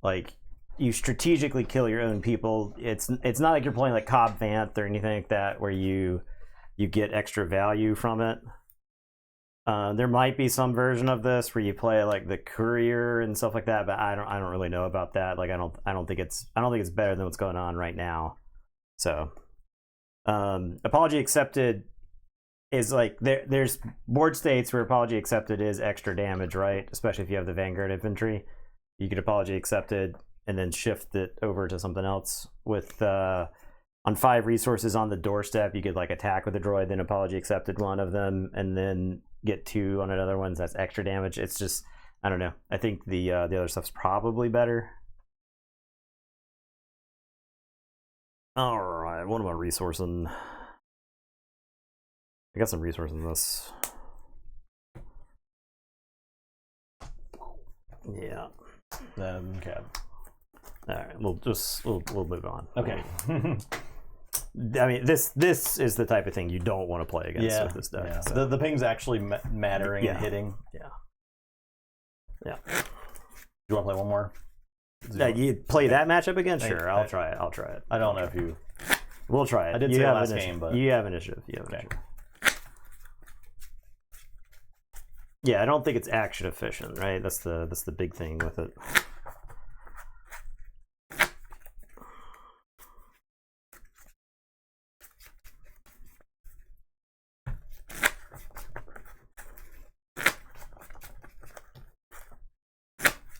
like, you strategically kill your own people. It's not like you're playing like Cobb Vanth or anything like that where you get extra value from it. There might be some version of this where you play like the courier and stuff like that, but I don't really know about that. Like I don't think it's better than what's going on right now. So, apology accepted is like there's board states where apology accepted is extra damage, right? Especially if you have the Vanguard infantry, you could apology accepted and then shift it over to something else. With on 5 resources on the doorstep, you could like attack with a droid, then apology accepted one of them, and then get 2 on another one. That's extra damage. It's just, I don't know. I think the other stuff's probably better. All right, what am I resourcing? I got some resources in this. Yeah. Okay. All right, we'll move on. Okay. I mean, this is the type of thing you don't want to play against with this deck. Yeah. So. The ping's actually mattering and hitting. Yeah. Do you want to play one more? You play that matchup again? Sure, I'll try it. I don't know if you. We'll try it. I did say last game, but you have initiative. Yeah, I don't think it's action efficient, right? That's the big thing with it.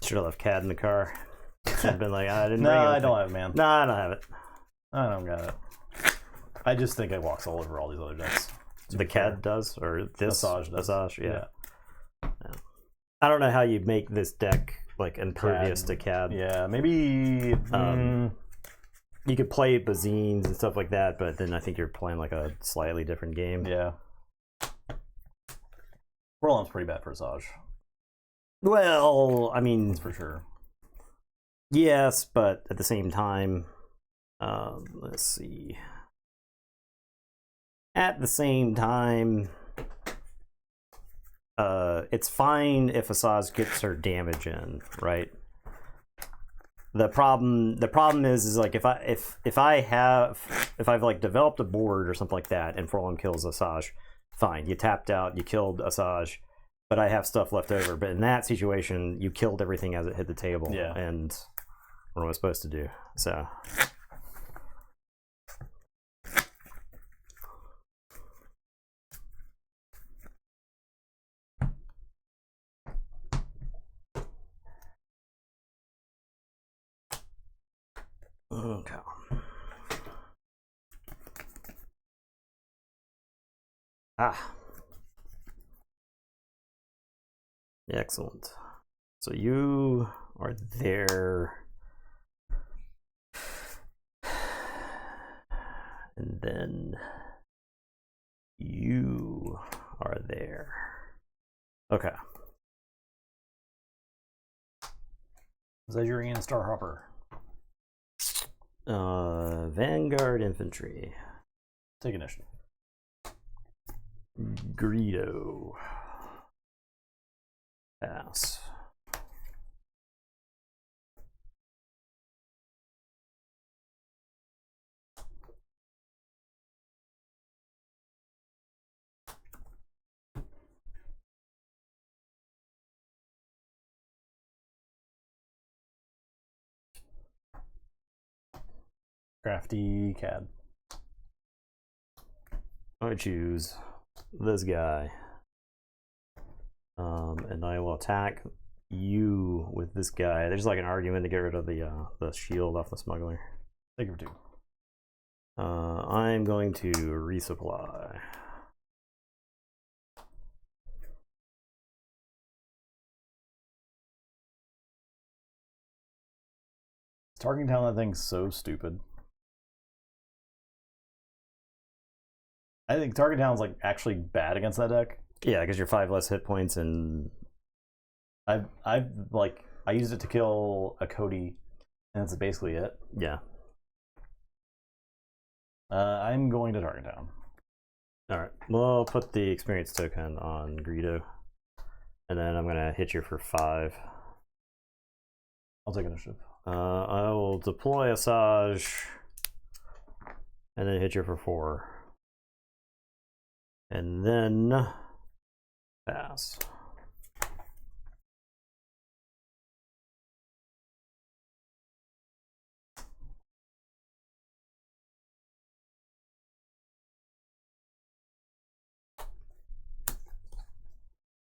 Should have left CAD in the car. Should have been like, I didn't. No, I don't have it, man. No, I don't have it. I don't got it. I just think it walks all over all these other decks. The CAD does, or this Asajj does. Asajj, yeah. I don't know how you make this deck like impervious to CAD. Yeah, maybe. You could play Bazines and stuff like that, but then I think you're playing like a slightly different game. Yeah. Roland's pretty bad for Asajj. Well, I mean, that's for sure. Yes, but at the same time, let's see. At the same time, it's fine if Asajj gets her damage in, right? The problem is like if I've like developed a board or something like that and Forlom kills Asajj, fine, you tapped out, you killed Asajj, but I have stuff left over. But in that situation, you killed everything as it hit the table, and what am I supposed to do? So. Okay. Excellent. So you are there. And then you are there. Okay. Zedurian Starhopper. Vanguard Infantry. Take initiative. Greedo. Pass. Crafty CAD. I choose this guy. And I will attack you with this guy. There's like an argument to get rid of the shield off the smuggler. Take it for 2. I'm going to resupply. Targeting down that thing's so stupid. I think Target Down's like actually bad against that deck. Yeah, because you're 5 less hit points, and I used it to kill a Cody, and that's basically it. Yeah. I'm going to Target Down. All right. We'll put the experience token on Greedo, and then I'm gonna hit you for 5. I'll take initiative. I will deploy Asajj, and then hit you for 4, and then pass.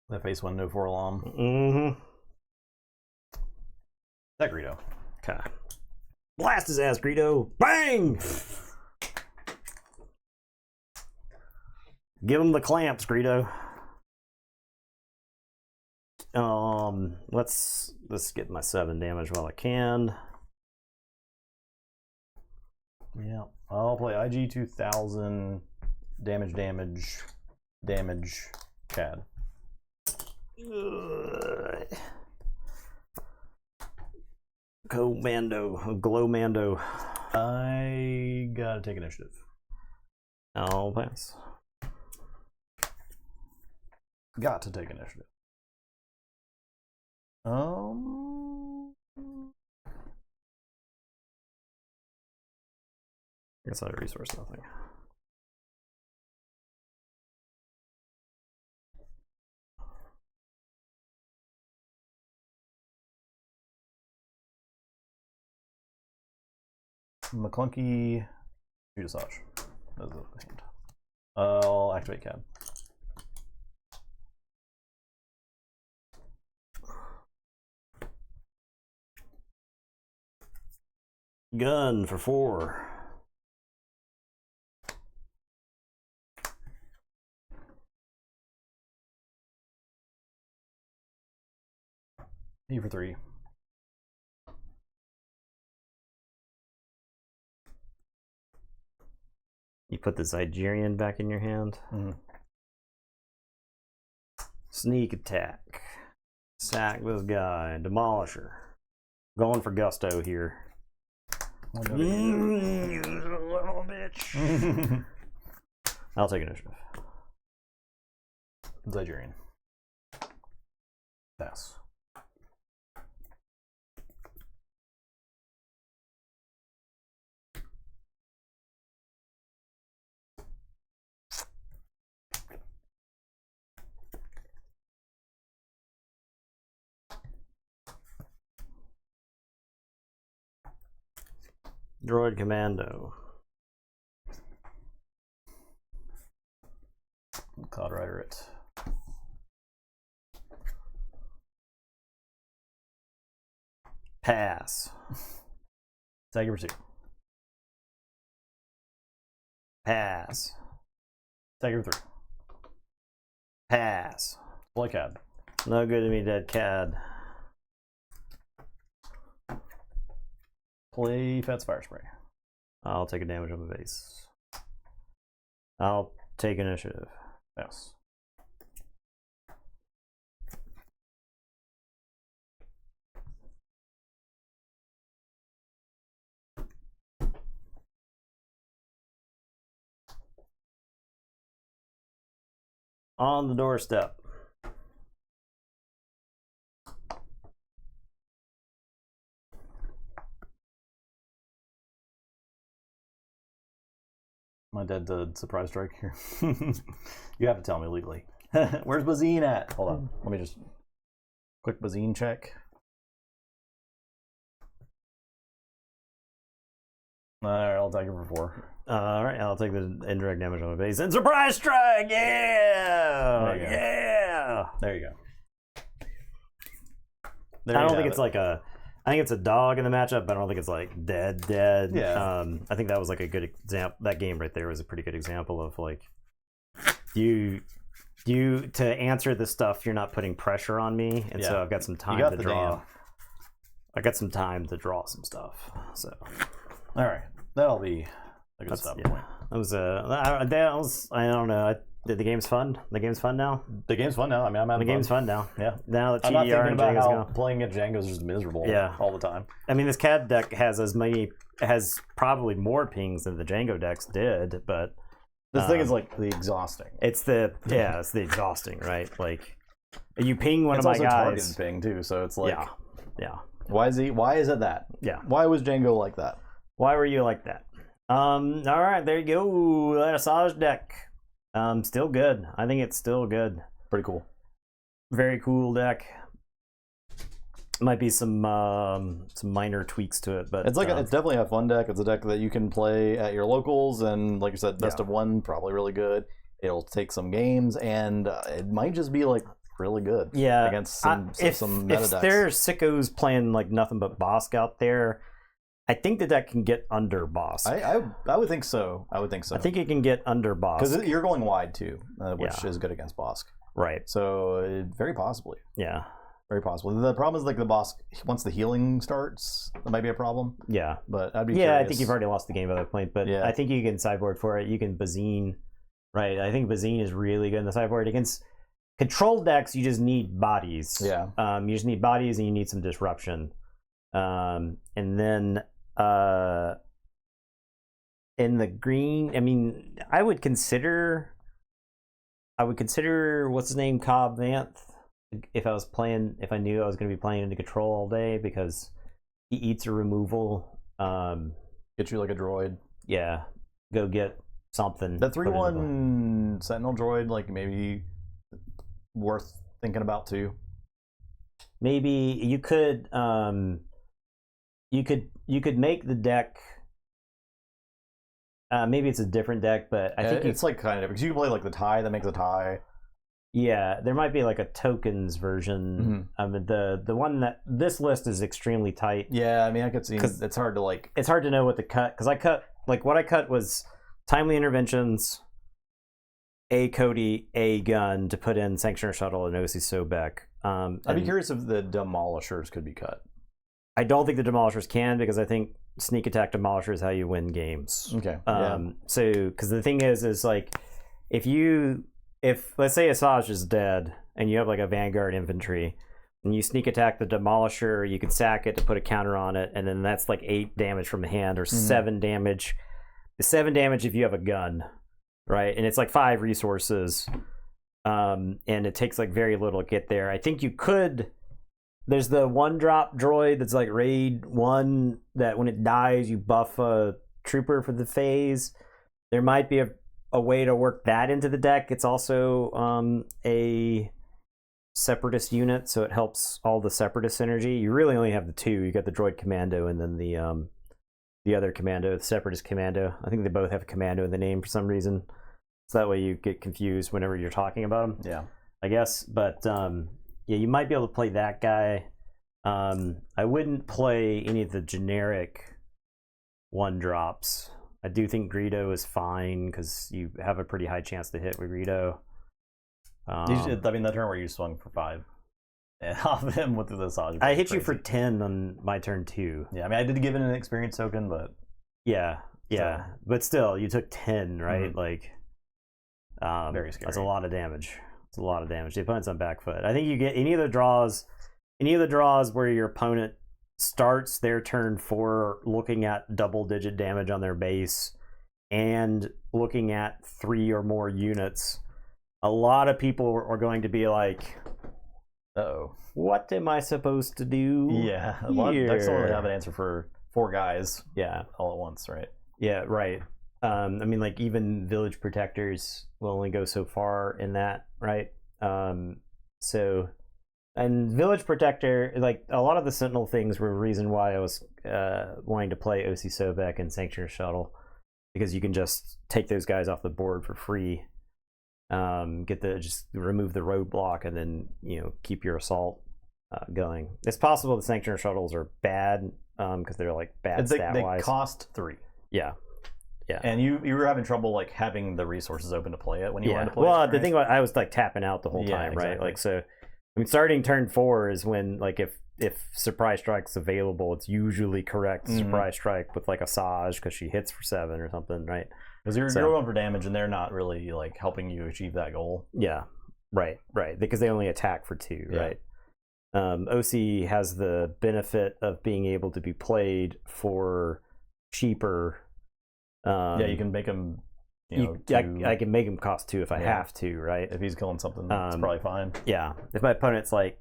That face window for alarm. Mm-hmm. That Greedo. Okay. Blast his ass, Greedo! Bang! Give him the clamps, Greedo. Let's get my 7 damage while I can. Yeah, I'll play IG 2000, damage, CAD. Glow Mando. I gotta take initiative. I'll pass. Got to take initiative. Guess I resource nothing. McClunky, shoot Asajj. That's the hand. I'll activate CAD. Gun for 4. E for 3. You put the Zygerian back in your hand. Mm-hmm. Sneak attack. Sack this guy. Demolisher. Going for gusto here. You little bitch. I'll take initiative. Zygerian. Pass. Droid Commando. Cloud Rider it. Pass. Take your 2. Pass. Take your 3. Pass. Play CAD. No good to me, dead CAD. Play Fet's Fire Spray. I'll take a damage on the base. I'll take initiative. Yes. On the doorstep. Am I dead to surprise strike here? You have to tell me legally. Where's Bazine at? Hold on. Let me just quick Bazine check. Alright, I'll take it for 4. Alright, I'll take the indirect damage on the base. And surprise strike! Yeah! There you go. Yeah! There you go. I don't think it's like a... I think it's a dog in the matchup, but I don't think it's like dead. Yeah. I think that was like a good example. That game right there was a pretty good example of like you to answer this stuff. You're not putting pressure on me, and so I've got some time to draw. I got some time to draw some stuff. So, all right, that'll be a good stop point. I don't know. The game's fun. The game's fun now. The game's fun now. I mean, I'm having The game's fun now. Yeah. Now that I'm not TDR thinking and about Django's how gone. playing at Django is just miserable all the time. I mean, this CAD deck has probably more pings than the Django decks did, but This thing is like the exhausting. it's the exhausting, right? Like you ping one It's of my also guys. targeted ping too, so it's like Yeah. why is it that? Yeah. Why was Django like that? Why were you like that? All right, there you go. That Asajj deck. Still good. I think it's still good. Pretty cool. Very cool deck. Might be some minor tweaks to it, but It's like it's definitely a fun deck. It's a deck that you can play at your locals, and like you said, best of one, probably really good. It'll take some games, and it might just be like really good. Yeah, against some meta if decks. there's sickos playing like nothing but Bosk out there, I think the deck can get under Bosk. I would think so. I think it can get under Bosk because you're going wide too, which is good against Bosk. Right. So very possibly. Yeah. Very possible. The problem is like the Bosk, once the healing starts, that might be a problem. Yeah. But I'd be curious. curious. I think you've already lost the game by that point, but I think you can sideboard for it. You can Bazine. Right. I think Bazine is really good in the sideboard. Against controlled decks, you just need bodies. Yeah. You just need bodies and you need some disruption. And then in the green, I mean, I would consider what's his name, Cobb Vanth, if I knew I was going to be playing into control all day, because he eats a removal. Get you like a droid. Yeah, go get something. That 3/1 Sentinel droid, like maybe worth thinking about too. Maybe you could you could make the deck. Maybe it's a different deck, but I think it's like kind of because you can play like the tie that makes a tie. Yeah, there might be like a tokens version. The one that this list is extremely tight. Yeah, I mean I could see it's hard to like. It's hard to know what to cut because I cut what I cut was timely interventions, a Cody, a gun to put in Sanctioner Shuttle and OC Sobek. I'd be curious if the Demolishers could be cut. I don't think the Demolishers can, because I think sneak attack Demolisher is how you win games. Okay. So because the thing is like if let's say Asajj is dead and you have like a Vanguard infantry and you sneak attack the Demolisher, you can sack it to put a counter on it, and then that's like 8 damage from the hand, or 7 damage. The 7 damage if you have a gun, right? And it's like 5 resources, and it takes like very little to get there. I think you could. There's the 1-drop droid that's like raid 1 that when it dies you buff a trooper for the phase. There might be a way to work that into the deck. It's also a separatist unit, so it helps all the separatist synergy. You really only have the 2. You got the droid commando and then the other commando, the separatist commando. I think they both have commando in the name for some reason, so that way you get confused whenever you're talking about them. Yeah, I guess. But yeah, you might be able to play that guy. I wouldn't play any of the generic 1-drops. I do think Greedo is fine because you have a pretty high chance to hit with Greedo. I mean, the turn where you swung for 5 off him with the Asajj. I hit you for 10 on my turn 2. Yeah, I mean, I did give it an experience token, but yeah, but still, you took 10, right? Like, very scary. That's a lot of damage. It's a lot of damage. The opponent's on back foot. I think you get any of the draws where your opponent starts their turn 4 looking at double-digit damage on their base and looking at 3 or more units. A lot of people are going to be like, "Uh-oh, what am I supposed to do?" Yeah, a lot of decks don't have an answer for 4 guys. Yeah, all at once, right? Yeah, right. I mean, like even Village Protectors will only go so far in that, right? So, and Village Protector, like a lot of the Sentinel things were a reason why I was wanting to play OC Sobek and Sanctioner Shuttle, because you can just take those guys off the board for free. Just remove the roadblock and then keep your assault going. It's possible the Sanctioner Shuttles are bad because they're like bad stat wise. They cost 3. Yeah. And you were having trouble like having the resources open to play it when you wanted to play it. Well, the thing about I was like tapping out the whole time, right? Exactly. Like, so I mean, starting turn 4 is when, like, if if Surprise Strike's available, it's usually correct Mhm. Surprise Strike with like Asajj because she hits for 7 or something, right? Because you're going for damage, and they're not really like helping you achieve that goal. Yeah, right, because they only attack for 2, Yeah. right? OC has the benefit of being able to be played for cheaper. Yeah, you can make him. I can make him cost 2 if I Yeah. have to, right? If he's killing something, it's probably fine. Yeah, if my opponent's like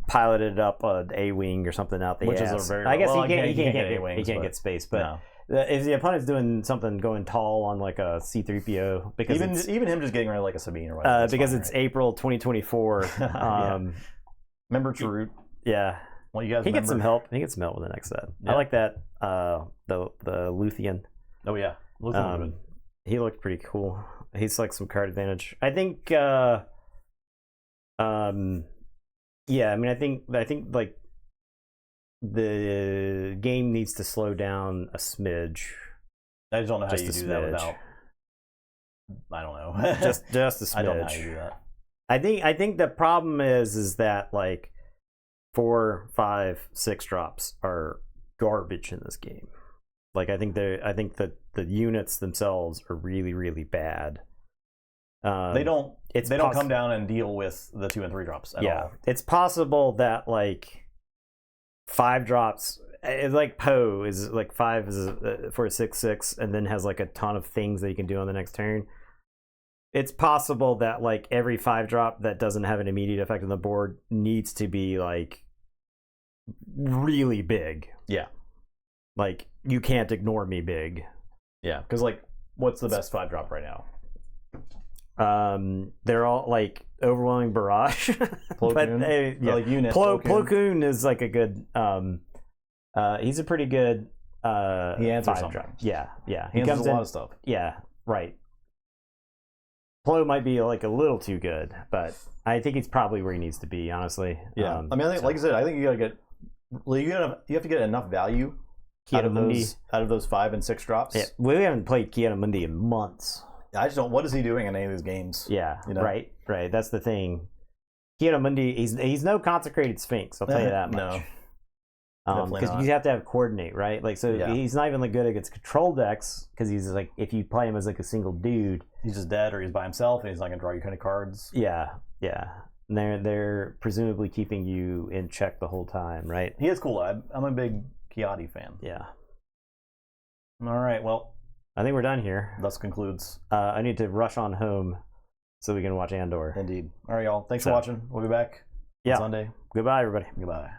piloted up an A-wing or something out the Which ass, is a very I guess well, he can't get get A-wings, he can't but get space, but. No. If the opponent's doing something going tall on like a C-3PO, because even him just getting rid of like a Sabine or whatever, because fine, it's right? April 2024. Remember Chirrut? Yeah, Well, you guys he remember? gets some help. He gets some help with the next set. Yeah. I like that. The Luthian. Oh yeah, He looked pretty cool. He's like some card advantage. I think. Yeah, I mean, I think like the game needs to slow down a smidge. I just don't know how Just you a do that smidge. without. I don't know. just a smidge. I don't know how you do that. I think the problem is that like 4, 5, 6 drops are garbage in this game. Like I think that the units themselves are really, really bad. They don't come down and deal with the 2 and 3 drops at all. It's possible that like 5 drops, it's like Poe is like 5 is for a 6/6 and then has like a ton of things that you can do on the next turn. It's possible that like every 5 drop that doesn't have an immediate effect on the board needs to be like really big. Yeah. Like you can't ignore me big. Yeah, because like what's the best 5 drop right now? They're all like Overwhelming Barrage. Plo Koon? Like unit. Plo Koon is like a good he's a pretty good He answers 5 something. drop. Yeah. He answers a lot of stuff. Yeah, right. Plo might be like a little too good, but I think he's probably where he needs to be, honestly. Yeah, I mean, I think, like I said, I think you gotta get, you have to get enough value out of those 5 and 6 drops. Yeah, we haven't played Kiadamundi in months. I just don't. What is he doing in any of these games? Yeah, you know? right. That's the thing. Kiadamundi, he's no consecrated Sphinx. I'll tell you that much. No, because you have to have coordinate, right? Like, so he's not even like good against control decks because he's like, if you play him as like a single dude, he's just dead or he's by himself and he's not gonna draw you kind of cards. Yeah. And they're presumably keeping you in check the whole time, right? He is cool. I'm a big Kiadi fan. Yeah. All right. Well, I think we're done here. Thus concludes. I need to rush on home so we can watch Andor. Indeed. All right, y'all. Thanks for watching. We'll be back on Sunday. Goodbye, everybody. Goodbye.